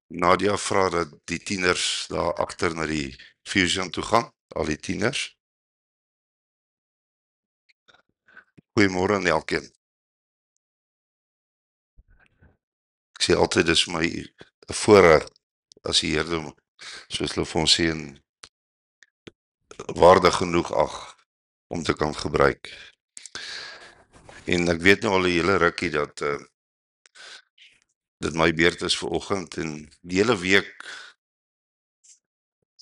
Nadia vra dat die tieners daar agter na die Fusion toe gaan, al die tieners. Goeiemôre aan elkeen. Ek sê altyd dis vir my 'n voorreg as die Here soos hulle vir ons sê en waardig genoeg ag om te kan gebruik. En ek weet nou al 'n hele rukkie dat dit my beurt is vir oggend en die hele week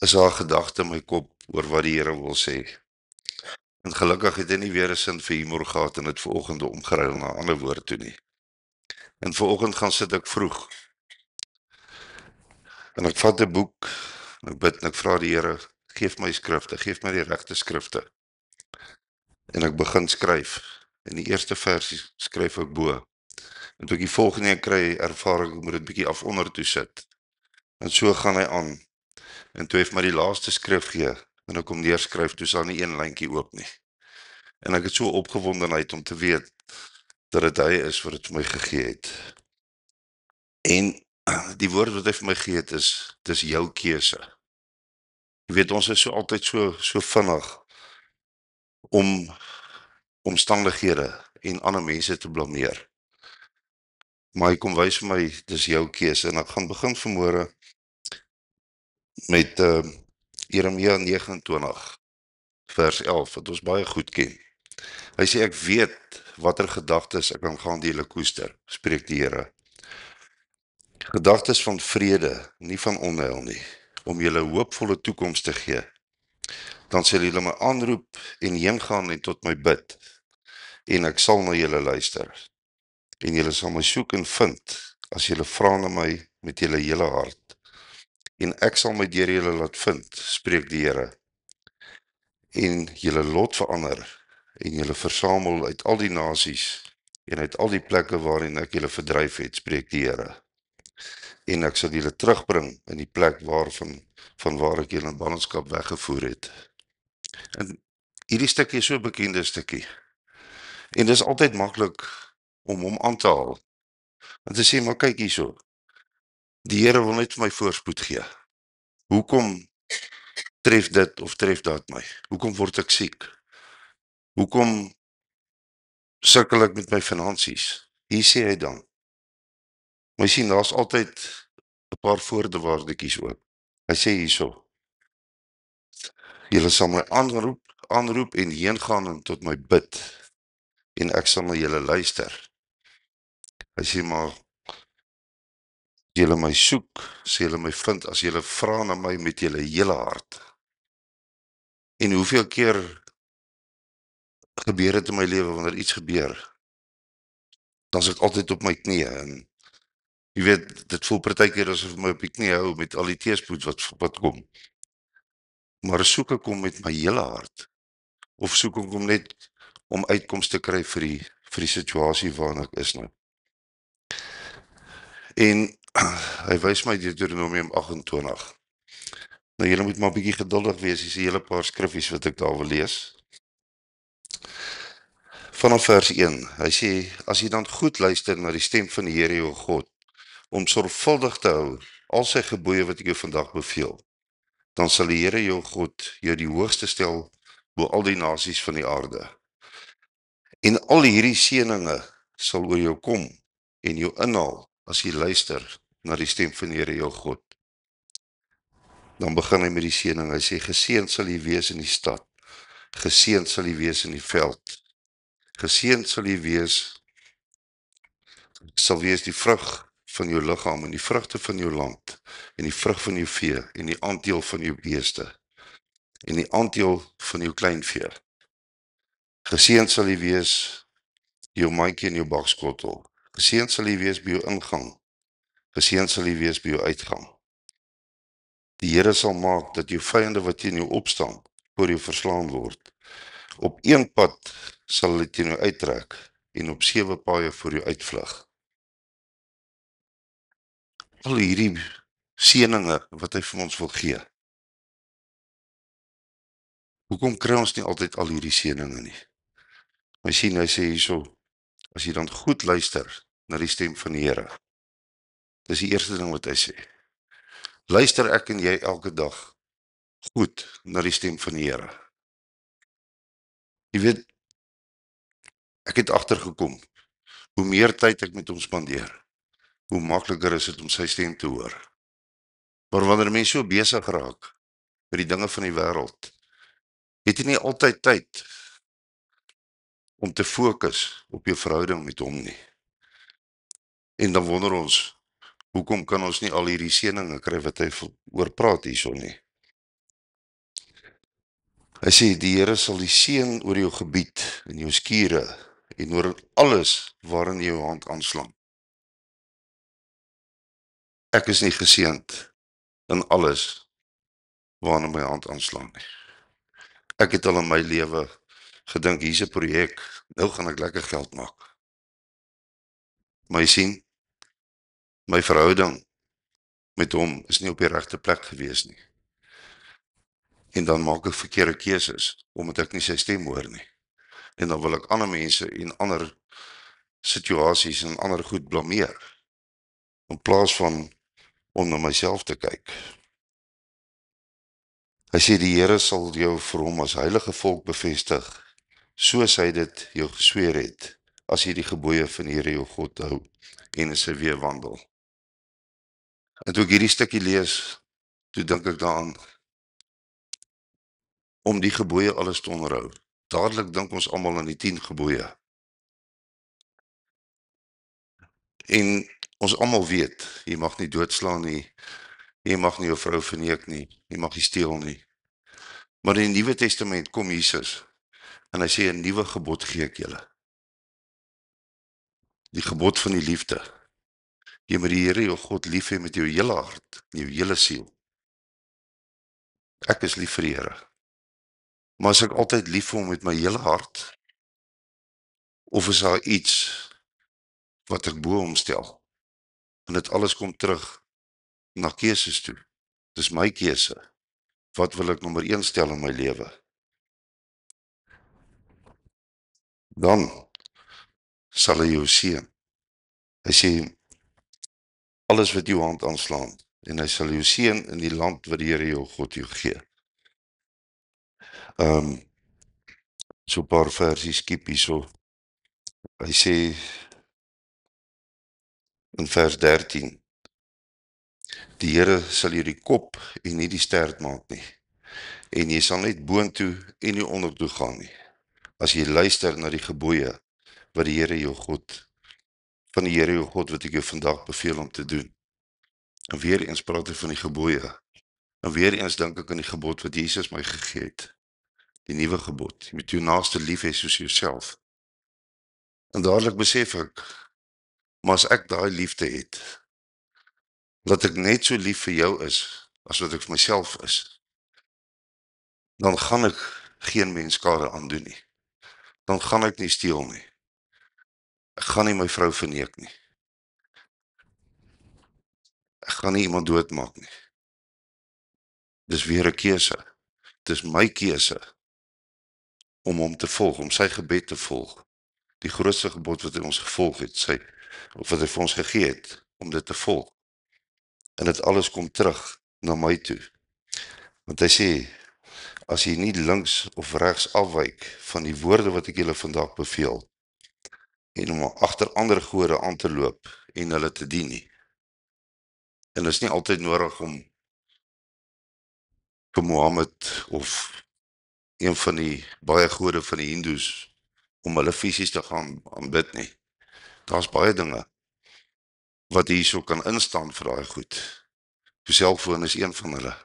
is daar 'n gedagte in my kop oor wat die Here wil sê. En gelukkig het hy nie weer 'n sin vir humor gehad en dit ver oggend omgeruil na 'n ander woord toe nie. En ver oggend gaan sit ek vroeg en ek vat 'n boek en ek bid en ek vra die Here, geef my skrifte, geef my die regte skrifte. En ek begin skryf. En die eerste versie skryf ek bo. En toe ek die volgende een kry, ervaar ek moet dit bietjie af onder toe sit. En so gaan hy aan. En toe hy vir my die laaste skrif gee, en ek kom neerskryf, toe is daar nie een lyntjie oop nie. En ek het so opgewondenheid om te weet dat dit hy is wat dit vir my gegee het. En die woord wat hy vir my gegee het is, dis jou keuse. Jy weet, ons is so altyd so vinnig om omstandighede en ander mense te blameer. Maar hy kom wys vir my, dis jou keuse. En ek gaan begin vanmôre met Jeremia 29 vers 11 wat ons baie goed ken. Hy sê ek weet watter gedagtes ek aan gaan julle koester, spreek die Here. Gedagtes van vrede, nie van onheil nie, om julle 'n hoopvolle toekoms te gee. Dan sal julle my aanroep en heen gaan en tot my bid en ek sal na julle luister. En julle sal my soek en vind as julle vra na my met julle hele hart. En ek sal my deur julle laat vind, spreek die Here. En julle lot verander en julle versamel uit al die nasies en uit al die plekke waarin ek julle verdryf het, spreek die Here. En ek sal julle terugbring in die plek van waar ek julle in ballingskap weggevoer het. En hierdie stukkie is so 'n bekende stukkie. En dis altyd maklik om hom aan te haal. En te sê, maar kyk hierso. Die Here wil net vir my voorspoed gee. Hoekom tref dit of tref dat my? Hoekom word ek siek? Hoekom sukkel ek met my finansies? Hier sê hy dan. Maar jy sien, daar's altyd 'n paar voorwaardetjies ook. Hy sê hierso: julle sal my aanroep en heen gaan en tot my bid en ek sal na julle luister. Hy sê maar as julle my soek, sal julle my vind as julle vra na my met julle hele hart. En hoeveel keer gebeur dit in my lewe wanneer iets gebeur, dan is ek altyd op my knieë en jy weet, dit voel partykeer asof my op die knie hou met al die teëspoed wat kom. Maar soek ek hom met my hele hart of soek ek hom net om uitkomste te kry vir die situasie waarin ek is nou. En hy wys my Deuteronomium 28. Nou julle moet maar 'n bietjie geduldig wees, hier's 'n hele paar skriffies wat ek daar wil lees. Vanaf vers 1. Hy sê as jy dan goed luister na die stem van die Here jou God om sorgvuldig te hou al sy gebooie wat ek jou vandag beveel, dan sal die Here jou God jou die hoogste stel bo al die nasies van die aarde. En al hierdie seëninge sal oor jou kom en jou inhaal as jy luister na die stem van die Here jou God. Dan begin hy met die seëning. Hy sê geseënd sal jy wees in die stad. Geseënd sal jy wees in die veld. Geseënd sal jy wees die vrug van jou liggaam en die vrugte van jou land en die vrug van jou vee en die aandeel van jou beeste en die aandeel van jou kleinvee. Geseënd sal jy wees jou mandjie en jou bakskottel. Geseënd sal jy wees by jou ingang. Geseënd sal jy wees by jou uitgang. Die Here sal maak dat jou vyande wat teen jou opstaan, voor jou verslaan word. Op een pad sal hulle teen jou uittrek en op 7 paaie voor jou uitvlug. Al hierdie seëninge wat hy vir ons wil gee. Hoekom kry ons nie altyd al hierdie seëninge nie? Maar sien, hy sê hierso, as jy dan goed luister na die stem van die Here. Dis die eerste ding wat hy sê. Luister ek en jy elke dag goed na die stem van die Here? Jy weet, ek het agtergekom, hoe meer tyd ek met hom spandeer, hoe makliker is dit om sy stem te hoor. Maar wanneer mens so besig raak met die dinge van die wêreld, het jy nie altyd tyd om te fokus op jou verhouding met hom nie. En dan wonder ons, hoekom kan ons nie al hierdie seëninge kry wat hy oor praat hierso nie? Hy sê, die Here sal die seën oor jou gebied en jou skure en oor alles waarin jy jou hand aanslaan. Ek is nie geseënd in alles waarna my hand aanslaan nie. Ek het al in my lewe gedink, hier's 'n projek, nou gaan ek lekker geld maak. Maar jy sien, my verhouding met hom is nie op die regte plek gewees nie. En dan maak ek verkeerde keuses, omdat ek nie sy stem hoor nie. En dan wil ek ander mense en ander situasies en ander goed blameer, in plaas van om na myself te kyk. Hy sê die Here sal jou vir hom as heilige volk bevestig, soos hy dit jou gesweer het, as jy die gebooie van die Here jou God hou en in sy weë wandel. En toe ek hierdie stukkie lees, toe dink ek daaraan, om die gebooie alles te onderhou. Dadelik dink ons almal aan die 10 gebooie. En ons almal weet, jy mag nie doodslaan nie, jy mag nie jou vrou verneek nie, jy mag nie steel nie. Maar in die Nuwe Testament kom Jesus, en hy sê 'n nuwe gebod gee ek julle. Die gebod van die liefde. Jy moet die Here jou God lief hê met jou hele hart, en jou hele siel. Ek is lief vir die Here. Maar as ek altyd lief vir hom met my hele hart, of is daar iets wat ek bo hom stel? En dit alles kom terug na keuses toe. Dis my keuse. Wat wil ek nommer 1 stel in my lewe? Dan sal hy jou seën. Hy sê, alles wat jou hand aanslaan, en hy sal jou seën in die land wat die Here jou God jou gee. So 'n paar versies skiep hierso. Hy sê in vers 13, die Here sal jou die kop en nie die stert maak nie, en jy sal net boontoe en nie ondertoe gaan nie, as jy luister na die gebooie wat die Here jou God, van die Here jou God wat ek jou vandag beveel om te doen. En weer eens praat hy van die gebooie, en weer eens dink ek aan die gebod wat Jesus my gegee het, die nuwe gebod, jy moet jou naaste lief hê soos jouself. En dadelik besef ek, maar as ek daai liefde het, dat ek net so lief vir jou is, as wat ek vir myself is, dan gaan ek geen mens skade aandoen nie. Dan gaan ek nie steel nie. Ek gaan nie my vrou verneek nie. Ek gaan nie iemand doodmaak nie. Dis weer 'n keuse. Dis my keuse om hom te volg, om sy gebed te volg. Die grootste gebod wat hy ons gevolg het, of wat hy vir ons gegee het, om dit te volg. En dit alles kom terug na my toe. Want hy sê, as jy nie links of regs afwyk van die woorde wat ek julle vandag beveel, en om agter ander gode aan te loop en hulle te dien nie. En dit is nie altyd nodig om vir Mohammed of een van die baie gode van die Hindoes om hulle fisies te gaan aanbid nie. Daar's baie dinge wat hierso kan instaan vir daai goed. Jou selfoon is een van hulle.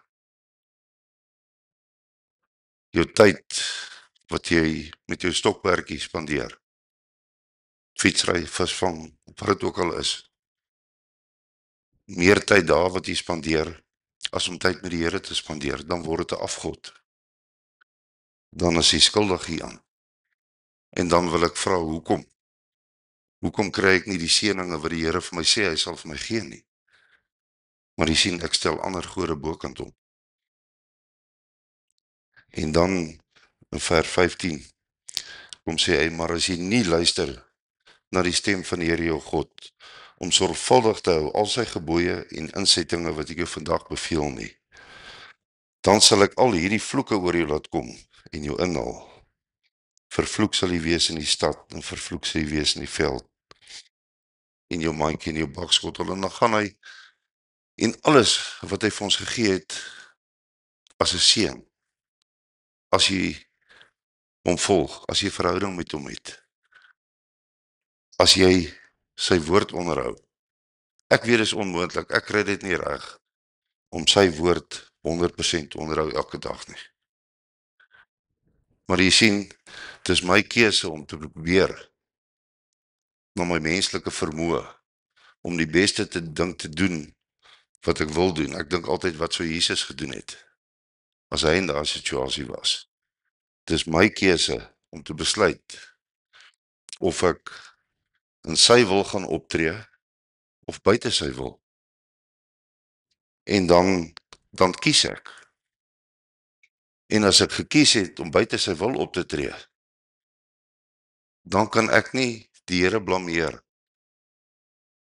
Jou tyd wat jy met jou stokperdjie spandeer. Fietsry, visvang, wat dit ook al is. Meer tyd daar wat jy spandeer, as om tyd met die Here te spandeer, dan word dit 'n afgod. Dan is jy skuldig hieraan. En dan wil ek vra, hoekom? Hoekom kry ek nie die seëninge wat die Here vir my sê hy sal vir my gee nie? Maar jy sien, ek stel ander gode bokant hom. En dan in vers 15 kom sê hy, maar as jy nie luister na die stem van die Here jou God, om sorgvuldig te hou al sy gebooie en insettinge wat ek jou vandag beveel nie. Dan sal ek al hierdie vloeke oor jou laat kom en jou inhaal. Vervloek sal jy wees in die stad en vervloek sal jy wees in die veld, en jou mandjie en jou bakskottel, en dan gaan hy en alles wat hy vir ons gegee het as 'n seën, as jy hom volg, as jy verhouding met hom het, as jy sy woord onderhou. Ek weet dis onmoontlik, ek kry dit nie reg om sy woord 100% te onderhou elke dag nie. Maar jy sien, dis my keuse om te probeer na my menslike vermoë om die beste ding te doen wat ek wil doen. Ek dink altyd wat sou Jesus gedoen het as hy in daardie situasie was. Dis my keuse om te besluit of ek in sy wil gaan optree of buite sy wil. En dan kies ek. En as ek gekies het om buite sy wil op te tree, dan kan ek nie die Here blameer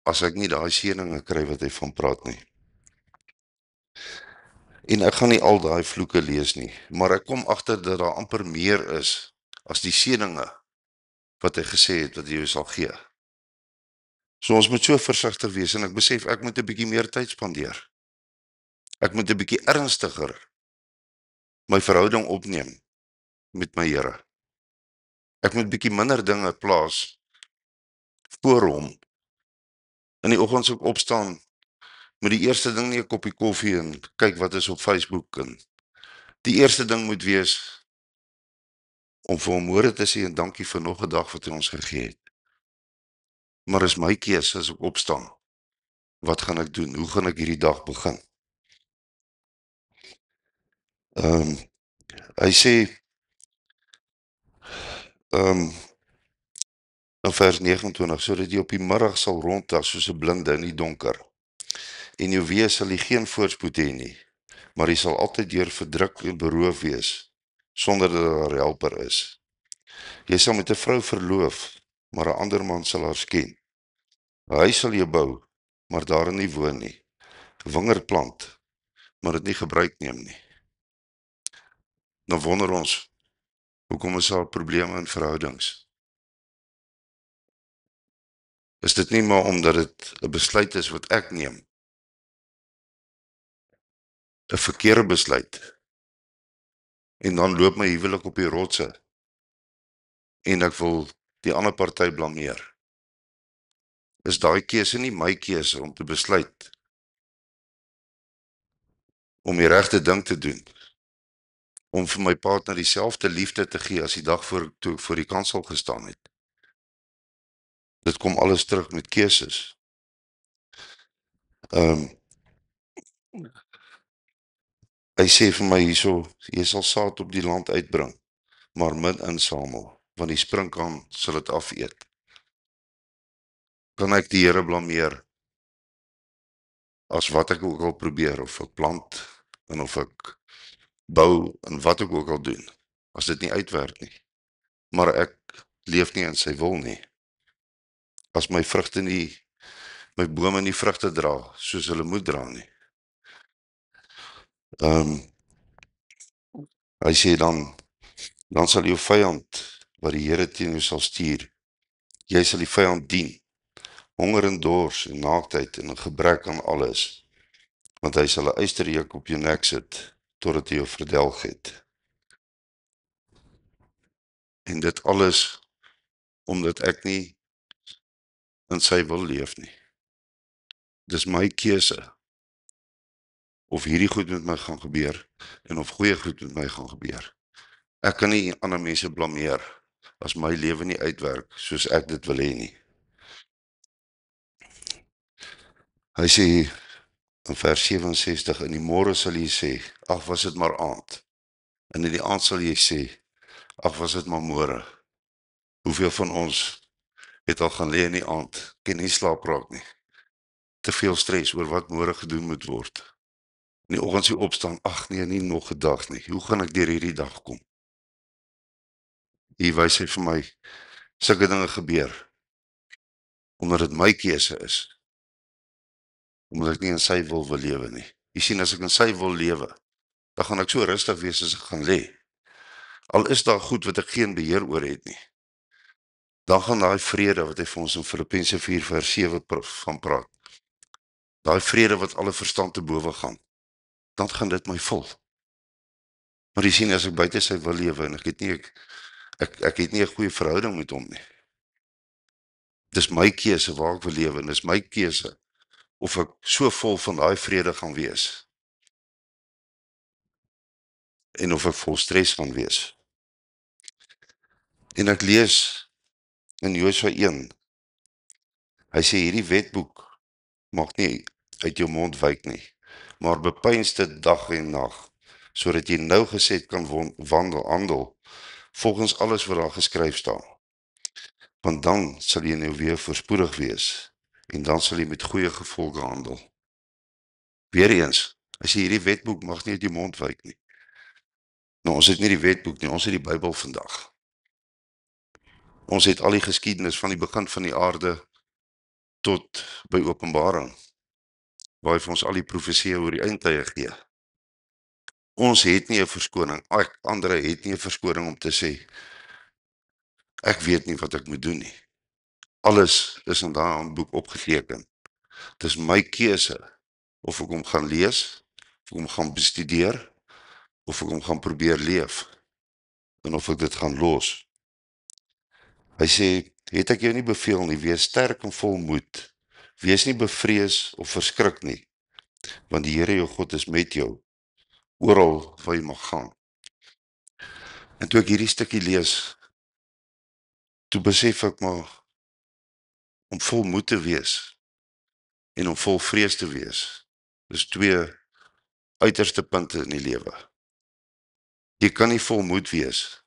as ek nie daai seëninge kry wat hy van praat nie. En ek gaan nie al daai vloeke lees nie, maar ek kom agter dat daar amper meer is as die seëninge wat hy gesê het wat hy jou sal gee. So ons moet so versigtig wees, en ek besef ek moet 'n bietjie meer tyd spandeer. Ek moet 'n bietjie ernstiger my verhouding opneem met my Here. Ek moet bietjie minder dinge plaas voor hom. In die oggend as ek opstaan, moet die eerste ding nie 'n koppie koffie en kyk wat is op Facebook, en die eerste ding moet wees om vir hom môre te sê en dankie vir nog 'n dag wat hy ons gegee het. Maar is my keuse as ek opstaan. Wat gaan ek doen? Hoe gaan ek hierdie dag begin? Hy sê in vers 29, sodat jy op die middag sal rondtas soos 'n blinde in die donker. En jou wees sal jy geen voorspoed hê nie, maar jy sal altyd deur verdruk en beroof wees, sonder dat daar 'n helper is. Jy sal met 'n vrou verloof, maar 'n ander man sal haar sken. 'n Huis sal jy bou, maar daarin nie woon nie. 'n Wingerd plant, maar dit nie gebruik neem nie. Dan wonder ons, hoekom is daar probleme in verhoudings? Is dit nie maar omdat dit 'n besluit is wat ek neem? 'n Verkeerde besluit. En dan loop my huwelik op die rotse en ek wil die ander party blameer. Is daai keuse nie my keuse om te besluit om die regte ding te doen, om vir my partner dieselfde liefde te gee as die dag toe ek voor die kansel gestaan het? Dit kom alles terug met keuses. Hy sê vir my hierso, jy sal saad op die land uitbring, maar min insamel, want die sprinkaan sal dit afeet. Kan ek die Here blameer as wat ek ook al probeer, of ek plant en of ek bou en wat ek ook al doen, as dit nie uitwerk nie, maar ek leef nie in sy wil nie, as my bome nie vrugte dra soos hulle moet dra nie. Hy sê dan sal jou vyand wat die Here teen jou sal stuur, jy sal die vyand dien, honger en dors en naaktheid en 'n gebrek aan alles, want hy sal 'n ysterreuk op jou nek sit totdat hy jou verdelg het. En dit alles omdat ek nie in sy wil leef nie. Dis my keuse of hierdie goed met my gaan gebeur en of goeie goed met my gaan gebeur. Ek kan nie ander mense blameer as my lewe nie uitwerk soos ek dit wil hê nie. Hy sê in vers 67, in die môre sal jy sê, ag was dit maar aand. En in die aand sal jy sê, ag was dit maar môre. Hoeveel van ons het al gaan lê in die aand, kan nie slaap raak nie. Te veel stres oor wat môre gedoen moet word. In die oggend as jy opstaan, ag nee, nie nog 'n dag nie. Hoe gaan ek deur hierdie dag kom? Hier wys hy vir my, sulke dinge gebeur, omdat dit my keuse is, omdat ek nie in sy wil lewe nie. Jy sien, as ek in sy wil lewe, dan gaan ek so rustig wees as ek gaan lê. Al is daar goed wat ek geen beheer oor het nie, dan gaan daai vrede wat hy vir ons in Filippense 4 vers 7 van praat, daai vrede wat alle verstand te bowe gaan, dan gaan dit my vul. Maar jy sien, as ek buite sy wil lewe en ek het nie 'n goeie verhouding met hom nie. Dis my keuse waar ek wil lewe en dis my keuse of ek so vol van daai vrede gaan wees en of ek vol stres gaan wees. En ek lees in Josua 1, hy sê hierdie wetboek mag nie uit jou mond wyk nie, maar bepeins dit dag en nag, sodat jy nougeset kan handel volgens alles wat daar geskryf staan. Want dan sal jy nou weer voorspoedig wees en dan sal jy met goeie gevolge handel. Weereens, as jy hierdie wetboek mag nie uit jou mond wyk nie. Nou, ons het nie die wetboek nie, ons het die Bybel vandag. Ons het al die geskiedenis van die begin van die aarde tot by Openbaring, waar hy vir ons al die profeseë oor die eindtye gee. Ons het nie 'n verskoning, ander het nie 'n verskoning om te sê, ek weet nie wat ek moet doen nie. Alles is in daai handboek opgeteken. Dis my keuse of ek hom gaan lees, of ek hom gaan bestudeer, of ek hom gaan probeer leef, en of ek dit gaan los. Hy sê, het ek jou nie beveel nie, wees sterk en vol moed, wees nie bevrees of verskrik nie, want die Here jou God is met jou, oral waar jy mag gaan. En toe ek hierdie stukkie lees, toe besef ek maar, om vol moed te wees, en om vol vrees te wees, dis twee uiterste punte in die lewe. Jy kan nie vol moed wees,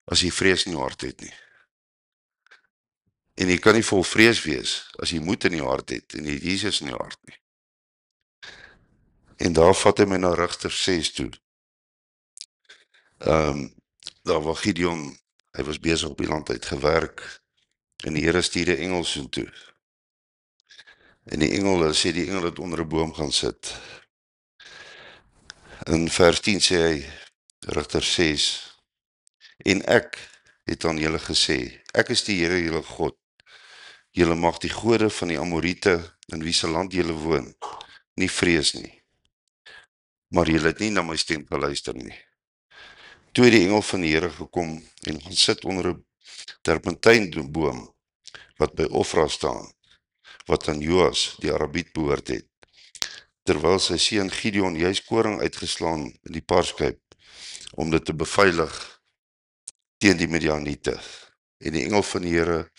as jy vrees in jou hart het nie. En jy kan nie vol vrees wees, as jy moed in jou hart het, en jy het Jesus in jou hart nie. En daar vat hy my na Rigter 6 toe. Daar waar Gideon, hy was besig op die land uitgewerk, en die Here stuur die engel so toe. En die engel, sê die engel het onder 'n boom gaan sit. In vers 10 sê hy, Rigter 6, en ek het aan julle gesê, ek is die Here julle God, julle mag die gode van die Amoriete, in wie se land julle woon, nie vrees nie, maar julle het nie na my stem geluister nie. Toe het die engel van die Here gekom, en gaan sit onder 'n terpentynboom, wat by Ofra staan, wat aan Joas, die Arabiet behoort het, terwyl sy seun Gideon juis koring uitgeslaan in die parskyp, om dit te beveilig teen die Midianiete. En die engel van die Here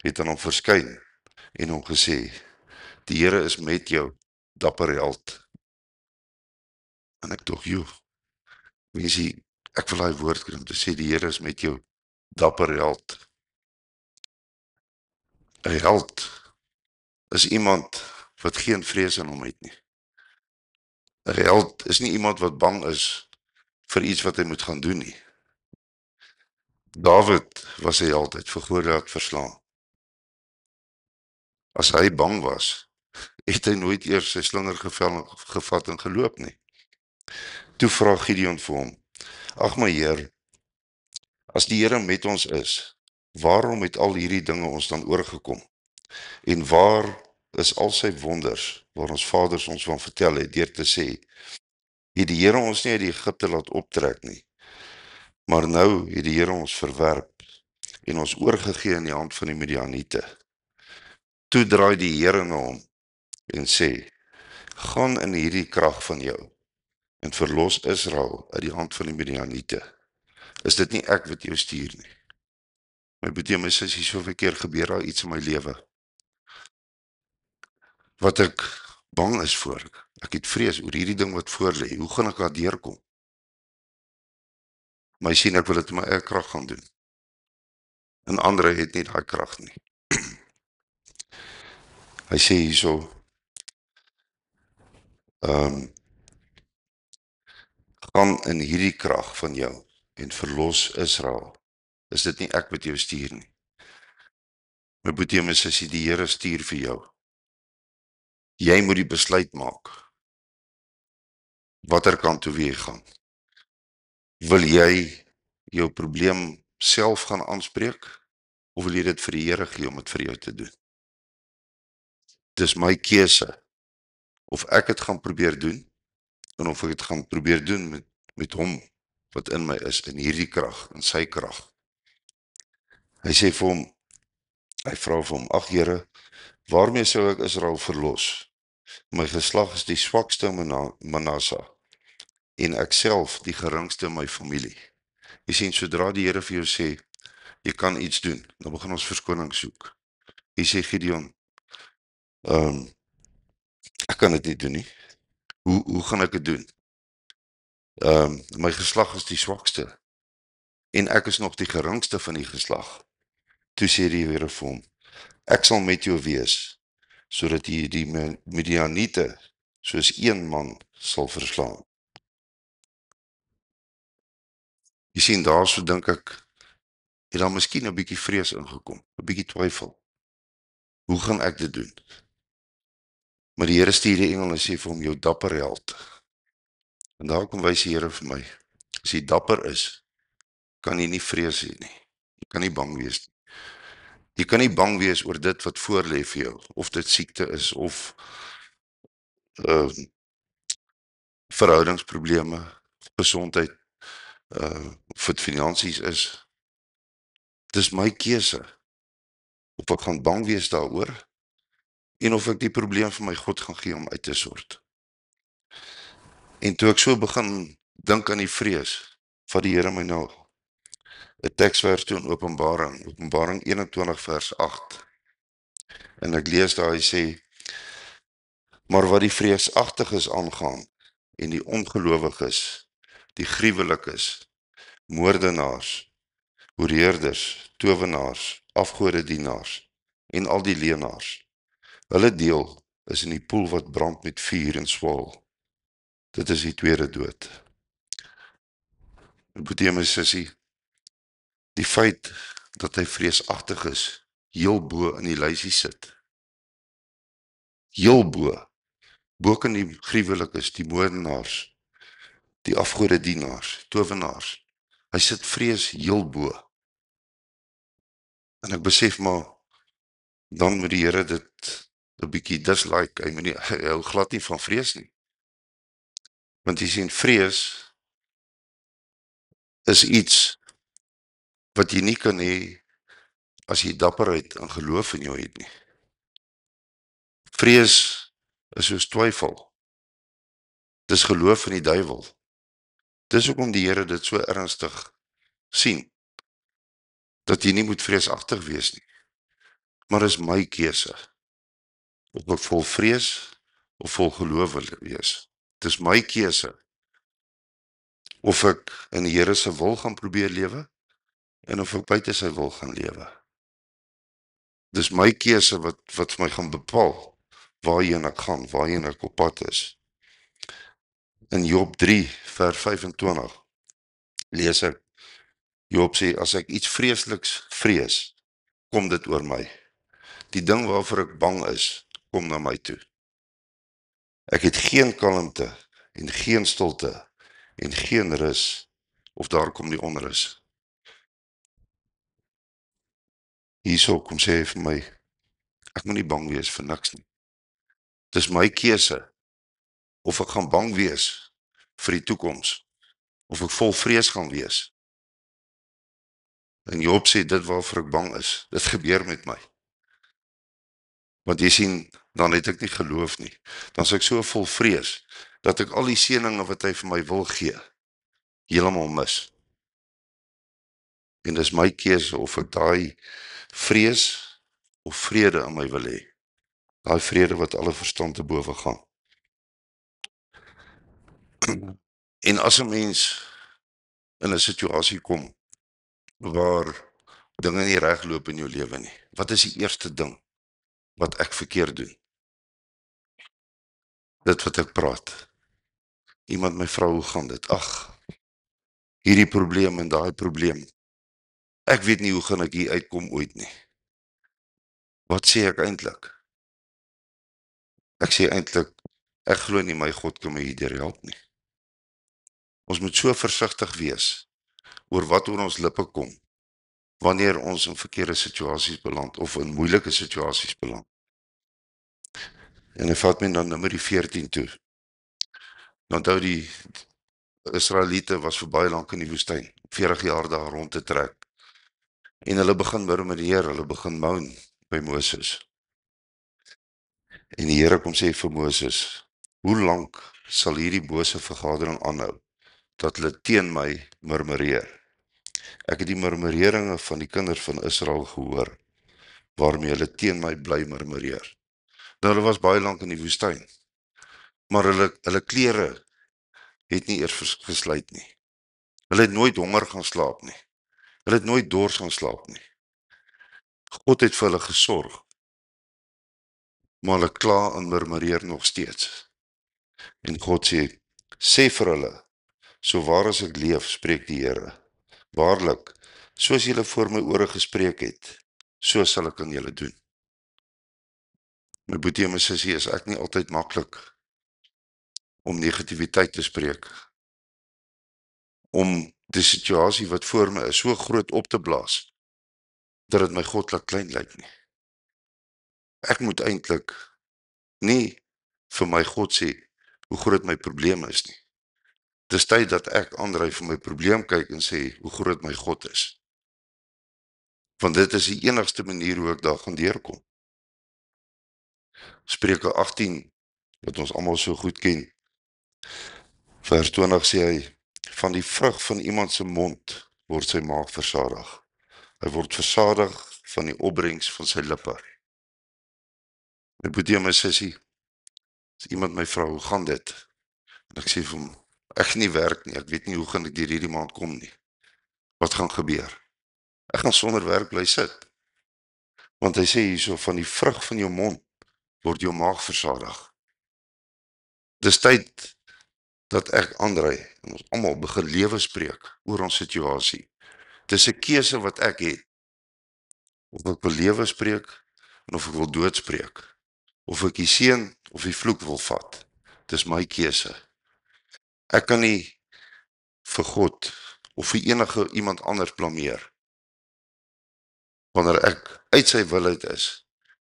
het aan hom verskyn, en hom gesê, die Here is met jou, dapper held. En ek dog, joh, mensie, ek wil daai woord kry om te sê, die Here is met jou, dapper held. 'n Held is iemand wat geen vrees in hom het nie. 'n Held is nie iemand wat bang is vir iets wat hy moet gaan doen nie. Dawid was 'n held, het vir Goliat verslaan. As hy bang was, het hy nooit eers sy slinger gevat en geloop nie. Toe vra Gideon vir hom, ag my Heer, as die Here met ons is, waarom het al hierdie dinge ons dan oorgekom? En waar is al sy wonders, waar ons vaders ons van vertel het, deur te sê, het die Here ons nie uit die Egipte laat optrek nie, maar nou het die Here ons verwerp, en ons oorgegee in die hand van die Midianiete. Toe draai die Here na hom, en sê, gaan in hierdie krag van jou, en verlos Israel uit die hand van die Midianiete. Is dit nie ek wat jou stuur nie? My broer en my sussie, soveel keer gebeur daar iets in my lewe, wat ek bang is voor. Ek het vrees oor hierdie ding wat voor lê. Hoe gaan ek daar deurkom? Maar jy sien, ek wil dit in my eie krag gaan doen. En ander het nie daai krag nie. Hy sê hierso, gaan in hierdie krag van jou en verlos Israel. Is dit nie ek wat jou stuur nie? My broer en my sussie, die Here stuur vir jou. Jy moet die besluit maak, watter kant toe jy gaan. Wil jy jou probleem self gaan aanspreek, of wil jy dit vir die Here gee om dit vir jou te doen? Dis my keuse, of ek het gaan probeer doen, en of ek het gaan probeer doen met hom, wat in my is, in hierdie krag, in sy krag. Hy sê vir hom, hy vra vir hom, ag Here, waarmee sou ek Israel verlos? My geslag is die swakste Manasse, en ek self die geringste in my familie. Jy sien, sodra die Here vir jou sê, jy kan iets doen, dan begin ons verskoning soek. Jy sê Gideon, ek kan dit nie doen nie. Hoe gaan ek dit doen? My geslag is die swakste, en ek is nog die geringste van die geslag. Toe sê die Here vir hom, ek sal met jou wees, sodat jy die Midianiete soos een man sal verslaan. Jy sien, daar so dink ek, het daar miskien 'n bietjie vrees ingekom, 'n bietjie twyfel. Hoe gaan ek dit doen? Maar die Here stuur die engel en sê vir hom, jou dapper held. En daar kom wys die Here vir my, as jy dapper is, kan jy nie vrees hê nie. Jy kan nie bang wees nie. Jy kan nie bang wees oor dit wat voor lê vir jou, of dit siekte is, of verhoudingsprobleme, gesondheid, of dit finansies is. Dis my keuse, of ek gaan bang wees daaroor, en of ek die probleem vir my God gaan gee om uit te sort. En toe ek so begin dink aan die vrees, vat die Here my nou 'n teksvers toe in Openbaring 21 vers 8. En ek lees daar, hy sê, maar wat die vreesagtiges aangaan, en die ongelowiges, die gruwelikes, moordenaars, hoereerders, towenaars, afgodedienaars, en al die leenaars, hulle deel is in die poel wat brand met vuur en swaal. Dit is die tweede dood. Boetie my sussie, die feit dat hy vreesagtig is, heel bo in die lysie sit. Heel bo kan die gruwelikes, die moordenaars, die afgodedienaars, towenaars. Hy sit vrees heel bo. En ek besef maar, dan moet die Here dit 'n bietjie dislike, hy hou glad nie van vrees nie. Want jy sien, vrees is iets wat jy nie kan hê as jy dapperheid en geloof in jou het nie. Vrees is soos twyfel. Dis geloof in die duiwel. Dis hoekom die Here dit so ernstig sien, dat jy nie moet vreesagtig wees nie. Maar is my keuse, of ek vol vrees of vol geloof wil wees. Dis my keuse, of ek in die Here se wil gaan probeer lewe, en of ek buite sy wil gaan lewe. Dis my keuse wat vir my gaan bepaal, waarheen ek gaan, waarheen ek op pad is. In Job 3 vers 25, lees ek, Job sê, as ek iets vreesliks vrees, kom dit oor my. Die ding waarvoor ek bang is, kom na my toe. Ek het geen kalmte, en geen stilte, en geen rus, of daar kom die onrus. Hierso kom sê hy vir my, ek moet nie bang wees vir niks nie. Dis my keuse, of ek gaan bang wees vir die toekoms, of ek vol vrees gaan wees. En Job sê, dit waarvoor ek bang is, dit gebeur met my. Want jy sien, dan het ek nie geloof nie. Dan is ek so vol vrees, dat ek al die seëninge wat hy vir my wil gee, heeltemal mis. En dis my keuse of ek daai vrees of vrede in my wil hê. Daai vrede wat alle verstand te bowe gaan. En as 'n mens in 'n situasie kom waar dinge nie reg loop in jou lewe nie, wat is die eerste ding wat ek verkeerd doen? Dit wat ek praat. Iemand my vra, hoe gaan dit? Ag, hierdie probleem en daai probleem. Ek weet nie hoe gaan ek hier uitkom ooit nie. Wat sê ek eintlik? Ek sê eintlik, ek glo nie my God kan my hierdeur help nie. Ons moet so versigtig wees oor wat oor ons lippe kom, wanneer ons in verkeerde situasies beland, of in moeilike situasies beland. En hy vat my dan Numeri 14 toe. Onthou die Israeliete was vir baie lank in die woestyn, 40 jaar daar rond te trek. En hulle begin murmureer, hulle begin moan by Moses. En die Here kom sê vir Moses, hoe lank sal hierdie bose vergadering aanhou, dat hulle teen my murmureer? Ek het die murmureringe van die kinders van Israel gehoor, waarmee hulle teen my bly murmureer. Nou, hulle was baie lank in die woestyn, maar hulle klere het nie eers gesluit nie. Hulle het nooit honger gaan slaap nie. Hulle het nooit dors gaan slaap nie. God het vir hulle gesorg, maar hulle kla en murmureer nog steeds. En God sê vir hulle, so waar as ek leef, spreek die Here, waarlik, soos julle voor my ore gespreek het, so sal ek aan julle doen. My boetie en my sussie, is ek nie altyd maklik om negativiteit te spreek, om die situasie wat voor my is so groot op te blaas, dat het my God laat klein lyk nie. Ek moet eintlik nie vir my God sê hoe groot my probleem is nie. Dis tyd dat ek aandry vir my probleem kyk en sê hoe groot my God is. Want dit is die enigste manier hoe ek daar gaan deurkom. Spreuke 18, wat ons almal so goed ken, vers 20 sê hy, van die vrug van iemand se mond word sy maag versadig. Hy word versadig van die opbrengs van sy lippe. My boetie en my sussie, as iemand my vra, hoe gaan dit? En ek sê vir hom, ek nie werk nie, ek weet nie hoe gaan ek deur hierdie maand kom nie. Wat gaan gebeur? Ek gaan sonder werk bly sit. Want hy sê hierso, van die vrug van jou mond word jou maag versadig. Dis tyd dat ek aandry en ons almal begin lewe spreek oor ons situasie. Dis 'n keuse wat ek het, of ek wil lewe spreek en of ek wil dood spreek, of ek die seën of die vloek wil vat. Dis my keuse. Ek kan nie vir God of vir enige iemand anders blameer wanneer ek uit sy wil uit is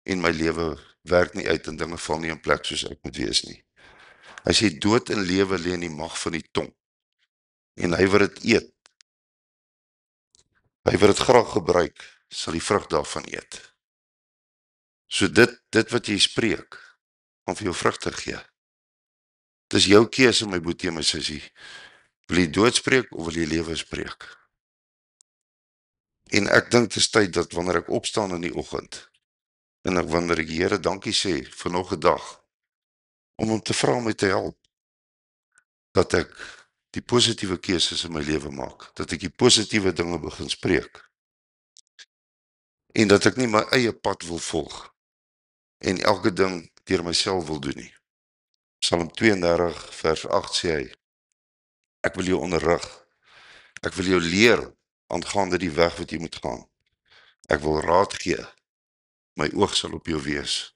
en my lewe werk nie uit en dinge val nie in plek soos ek moet wees nie. Hy sê dood en lewe lê in die mag van die tong. En hy wat dit eet, hy wat dit graag gebruik, sal die vrug daarvan eet. So dit wat jy spreek, gaan vir jou vrugte gee. Dis jou keuse, my boetie en my sussie. Wil jy dood spreek of wil jy lewe spreek? En ek dink dit is tyd dat wanneer ek opstaan in die oggend, en wanneer ek die Here dankie sê vir nog 'n dag, om hom te vra om my te help, dat ek die positiewe keuses in my lewe maak, dat ek die positiewe dinge begin spreek, en dat ek nie my eie pad wil volg, en elke ding deur myself wil doen nie. Psalm 32 vers 8 sê hy, ek wil jou onderrig, ek wil jou leer aangaande die weg wat jy moet gaan. Ek wil raad gee, my oog sal op jou wees.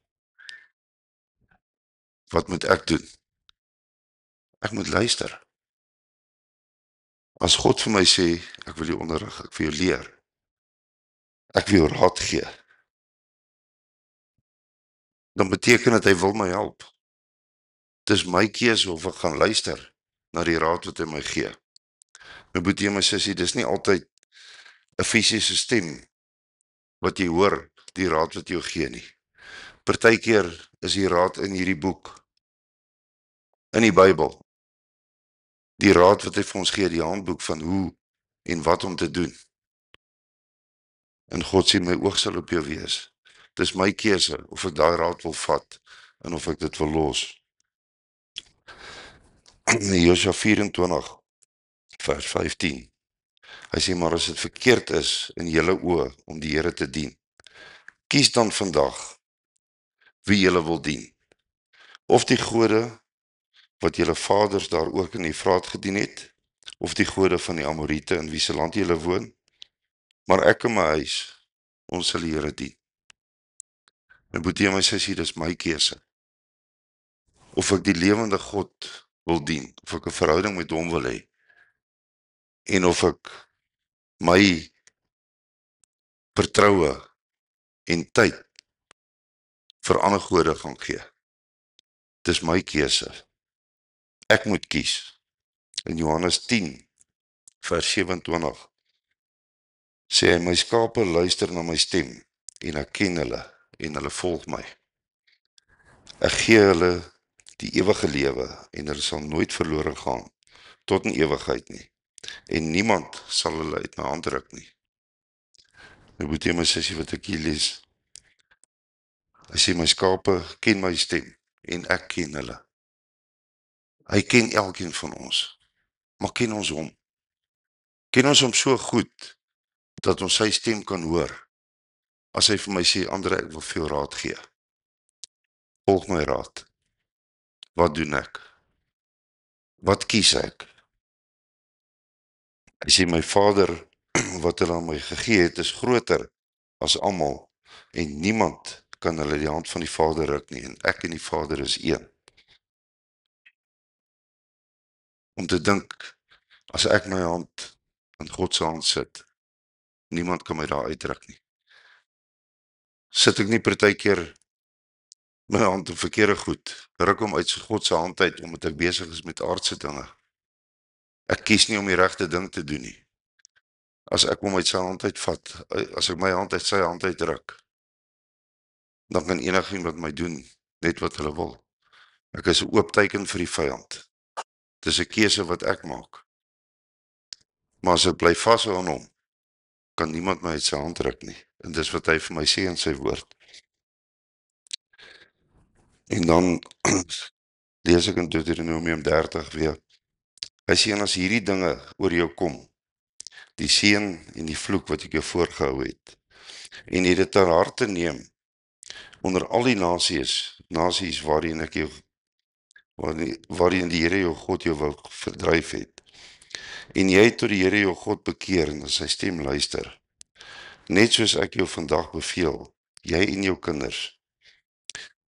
Wat moet ek doen? Ek moet luister. As God vir my sê, ek wil jou onderrig, ek wil jou leer, ek wil jou raad gee, dan beteken dit hy wil my help. Dis my keuse of ek gaan luister na die raad wat hy my gee. My boetie en my sussie, dis nie altyd 'n fisiese stem wat jy hoor, die raad wat jy jou gee nie. Partykeer is die raad in hierdie boek, in die Bybel, die raad wat hy vir ons gee, die handboek van hoe en wat om te doen. En God sê, my oog sal op jou wees. Dis my keuse of ek daai raad wil vat en of ek dit wil los. Josua 24 vers 15. Hy sê, maar as dit verkeerd is in julle oë om die Here te dien, kies dan vandag wie julle wil dien. Of die gode wat julle vaders daar ook in die Efraat gedien het, of die gode van die Amorite in wie se land julle woon, maar ek en my huis, ons sal die Here dien. My boetie en my sussie, dis my keuse. of ek die lewende God wil dien, of ek 'n verhouding met hom wil hê, en of ek my vertroue en tyd vir ander gode gaan gee. Dis my keuse. Ek moet kies. In Johannes 10 vers 27 sê hy, my skape luister na my stem, en ek ken hulle, en hulle volg my. Ek gee hulle die ewige lewe, en hulle sal nooit verlore gaan, tot in ewigheid nie, en niemand sal hulle uit my hand ruk nie. Nou moet jy my sussie wat ek hier lees, hy sê my skape ken my stem, en ek ken hulle. Hy ken elkeen van ons, maar ken ons hom? Ken ons hom so goed, dat ons sy stem kan hoor, as hy vir my sê, Andre, ek wil vir jou raad gee. Volg my raad. Wat doen ek? Wat kies ek? Hy sê, my Vader, wat hulle aan my gegee het, is groter as almal, en niemand kan hulle die hand van die Vader ruk nie, en ek en die Vader is een. Om te dink, as ek my hand in God se hand sit, niemand kan my daar uitruk nie. Sit ek nie partykeer my hand op verkeerde goed, ruk hom uit God se hand uit, omdat ek besig is met aardse dinge. Ek kies nie om die regte ding te doen nie. As ek hom uit sy hand uitvat, as ek my hand uit sy hand uitruk, dan kan enigiemand my doen, net wat hulle wil. Ek is 'n oop teken vir die vyand. Dis 'n keuse wat ek maak. Maar as ek bly vashou aan hom, kan niemand my uit sy hand ruk nie. En dis wat hy vir my sê in sy woord. En dan lees ek in Deuteronomium 30 weer. Hy sê, en as hierdie dinge oor jou kom, die seën en die vloek wat ek jou voorgehou het, en jy dit ter harte neem, onder al die nasies waarin ek jou, waarin die Here jou God jou wou verdryf het, en jy tot die Here jou God bekeer en sy stem luister, net soos ek jou vandag beveel, jy en jou kinders,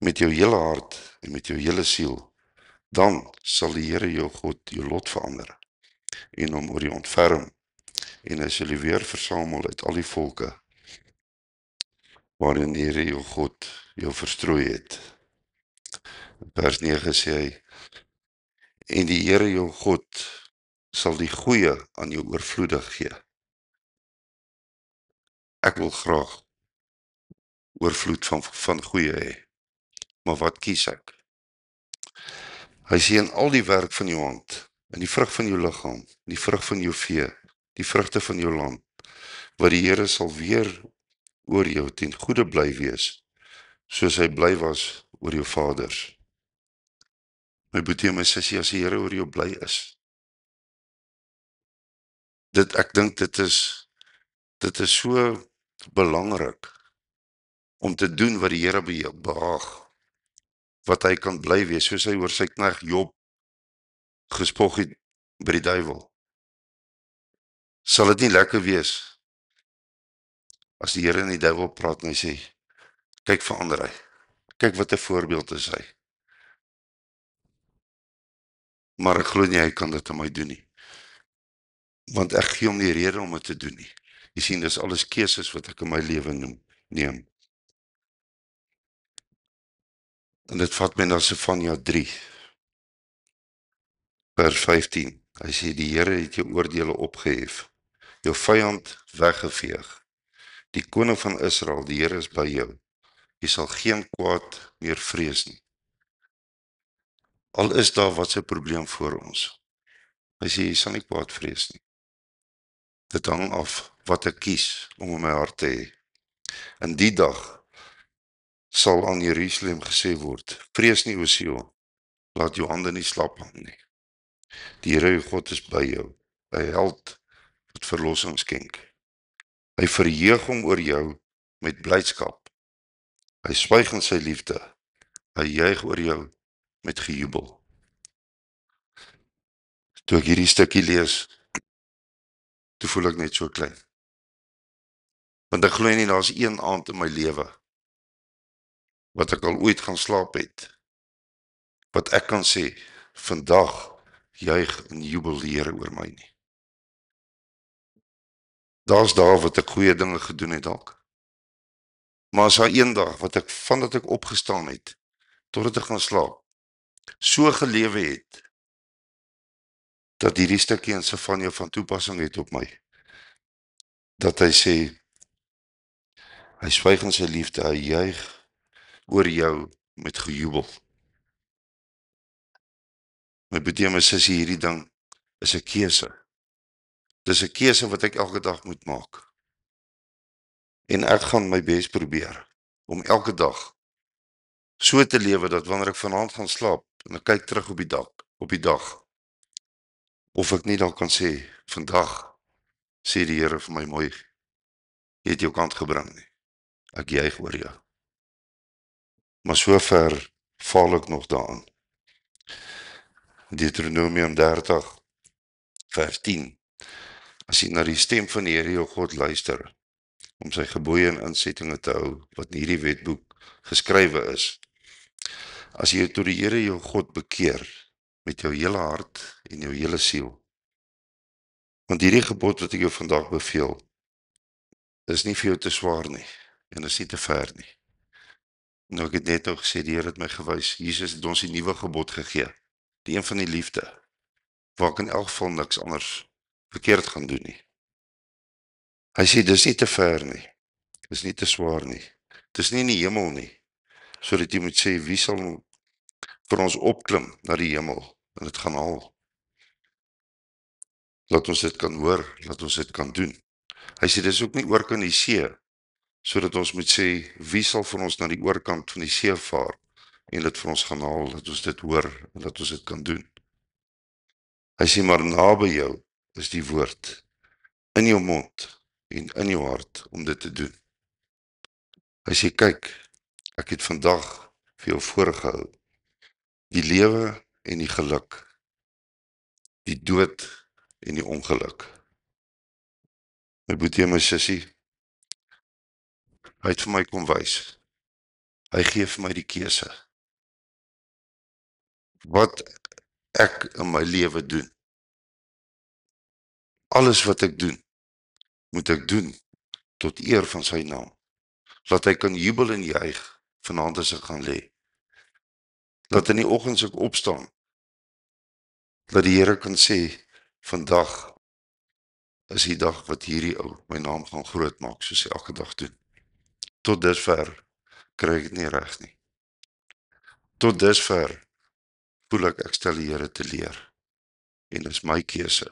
met jou hele hart en met jou hele siel, dan sal die Here jou God jou lot verander, en hom oor jou ontferm, en hy sal jy weer versamel uit al die volke, waarin die Here jou God jou verstrooi het. Vers 9 sê hy, en die Here jou God sal die goeie aan jou oorvloedig gee. Ek wil graag oorvloed van goeie hê, maar wat kies ek? Hy sê, in al die werk van jou hand, in die vrug van jou liggaam, die vrug van jou vee, die vrugte van jou land, wat die Here sal weer oor jou ten goeie bly wees, soos hy bly was oor jou vaders. My boetie en my sussie, as die Here oor jou bly is, ek dink dit is so belangrik, om te doen wat die Here behaag, wat hy kan bly wees, soos hy oor sy knegt Job gespog het by die duiwel. Sal dit nie lekker wees, as die Here en die duiwel praat en hy sê, kyk verander hy, kyk wat 'n voorbeeld is hy. Maar ek glo nie hy kan dit aan my doen nie, want ek gee hom nie rede om dit te doen nie. Jy sien, dis alles keuses wat ek in my lewe neem. En dit vat my na Sefanja 3, vers 15. Hy sê, die Here het jou oordeele opgehef, jou vyand weggeveeg. Die koning van Israel, die Here is by jou. Jy sal geen kwaad meer vrees nie. Al is daar wat 'n probleem voor ons. Hy sê, jy sal nie kwaad vrees nie. Dit hang af wat ek kies om in my hart te hê. In die dag sal aan Jerusalem gesê word, vrees nie, o Sion, laat jou hande nie slap hang nie. Die Here jou God is by jou, 'n held wat verlossing skenk. Hy verheug hom oor jou met blydskap. Hy swyg in sy liefde. Hy juig oor jou met gejubel. Toe ek hierdie stukkie lees, toe voel ek net so klein. Want ek glo nie, daar's een aand in my lewe, wat ek al ooit gaan slaap het, wat ek kan sê, vandag juig en jubel die Here oor my nie. Daar's dae wat ek goeie dinge gedoen het dalk. Maar as daar een dag wat ek vandat ek opgestaan het totdat ek gaan slaap, so gelewe het dat hierdie stukkie in Sefanja van toepassing het op my. Dat hy sê, hy swyg in sy liefde, hy juig oor jou met gejubel. My boetie en my sussie, hierdie ding is 'n keuse. Dis 'n keuse wat ek elke dag moet maak. En ek gaan my bes probeer om elke dag so te lewe dat wanneer ek vanaand gaan slaap en ek kyk terug op die dag, of ek nie dan kan sê, vandag sê die Here vir my mooi, jy het jou kant gebring nie. Ek juig oor jou. Maar sover val ek nog daaraan. Deuteronomium 30, vers 10. As jy na die stem van die Here jou God luister, om sy gebooie en insettinge te hou, wat in hierdie wetboek geskrywe is, as jy tot die Here jou God bekeer, met jou hele hart en jou hele siel, want hierdie gebod wat ek jou vandag beveel, is nie vir jou te swaar nie, en is nie te ver nie. Nou ek het net nou gesê, die Here het my gewys, Jesus het ons die nuwe gebod gegee, die een van die liefde, waar ek in elk geval niks anders verkeerd gaan doen nie. Hy sê, dis nie te ver nie, dis nie te swaar nie, dis nie in die hemel nie, sodat jy moet sê, wie sal vir ons opklim na die hemel, en dit gaan haal. Laat ons dit kan hoor, laat ons dit kan doen. Hy sê, dis ook nie oor kan die see, sodat ons moet sê, wie sal vir ons na die oorkant van die see vaar, en dit vir ons gaan haal, dat ons dit hoor, en dat ons dit kan doen. Hy sê, maar naby jou is die woord, in jou mond, en in jou hart, om dit te doen. Hy sê, kyk, ek het vandag vir jou voorgehou, die lewe en die geluk, die dood en die ongeluk. My boetie en my sussie, hy het vir my kom wys, hy gee vir my die keuse, wat ek in my lewe doen, alles wat ek doen, moet ek doen, tot eer van sy naam, laat hy kan jubel en juig, vanaand as ek gaan lê, laat in die oggend as ek opstaan, dat die Here kan sê, vandag is die dag wat hierdie ou my naam gaan groot maak, soos hy elke dag doen. Tot dusver kry ek dit nie reg nie. Tot dusver voel ek stel die Here te leer. En dis my keuse.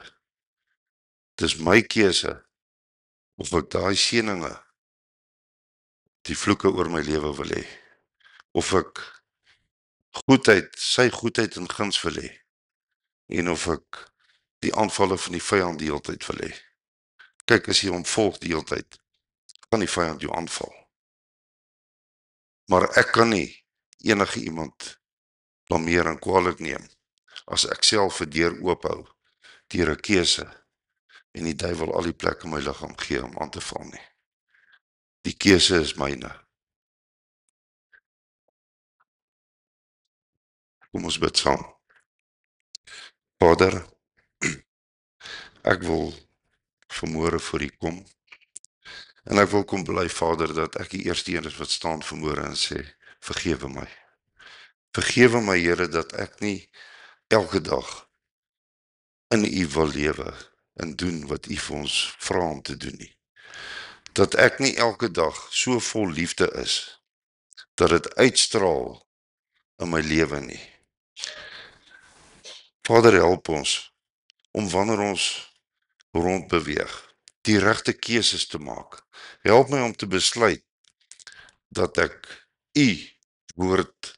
Dis my keuse of ek daai seëninge, die vloeke oor my lewe wil hê, of ek goedheid, sy goedheid en guns wil hê, en of ek die aanvalle van die vyand die hele tyd wil hê. Kyk, as jy hom volg die hele tyd, kan die vyand jou aanval. Maar ek kan nie enige iemand blameer en kwaadlik neem, as ek self 'n deur oophou, deur 'n keuse, en die duiwel al die plek in my liggaam gee om aan te val nie. Die keuse is myne. Kom ons bid saam. Vader, ek wil vanmôre voor U kom, en ek wil kom bely, Vader, dat ek die eerste een is wat staan vanmôre en sê, vergewe my. Vergewe my, Here, dat ek nie elke dag in U wil lewe en doen wat U vir ons vra om te doen nie. Dat ek nie elke dag so vol liefde is, dat dit uitstraal in my lewe nie. Vader, help ons om wanneer ons rondbeweeg, die regte keuses te maak. Help my om te besluit dat ek U woord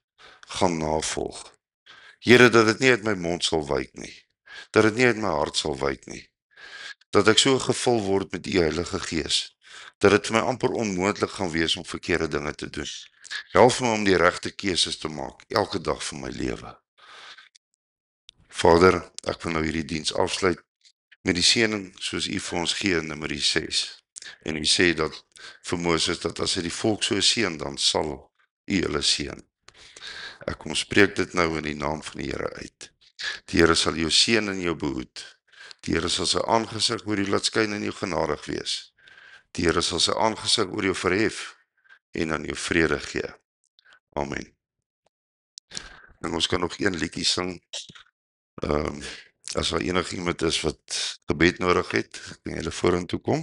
gaan navolg. Here, dat dit nie uit my mond sal wyk nie, dat dit nie uit my hart sal wyk nie, dat ek so gevul word met U Heilige Gees, dat dit vir my amper onmoontlik gaan wees om verkeerde dinge te doen. Help my om die regte keuses te maak, elke dag van my lewe. Vader, ek wil nou hierdie diens afsluit met die seëning soos U vir ons gee in Numeri 6. En U sê dat vir Moses, dat as hy die volk so seën, dan sal U hulle seën. Ek kom spreek dit nou in die naam van die Here uit. Die Here sal jou seën en jou behoed. Die Here sal sy aangesig oor jou laat skyn en jou genadig wees. Die Here sal sy aangesig oor jou verhef en aan jou vrede gee. Amen. En ons kan nog een liedjie sing. As daar enigiemand is wat gebed nodig het, kan julle vorentoe kom.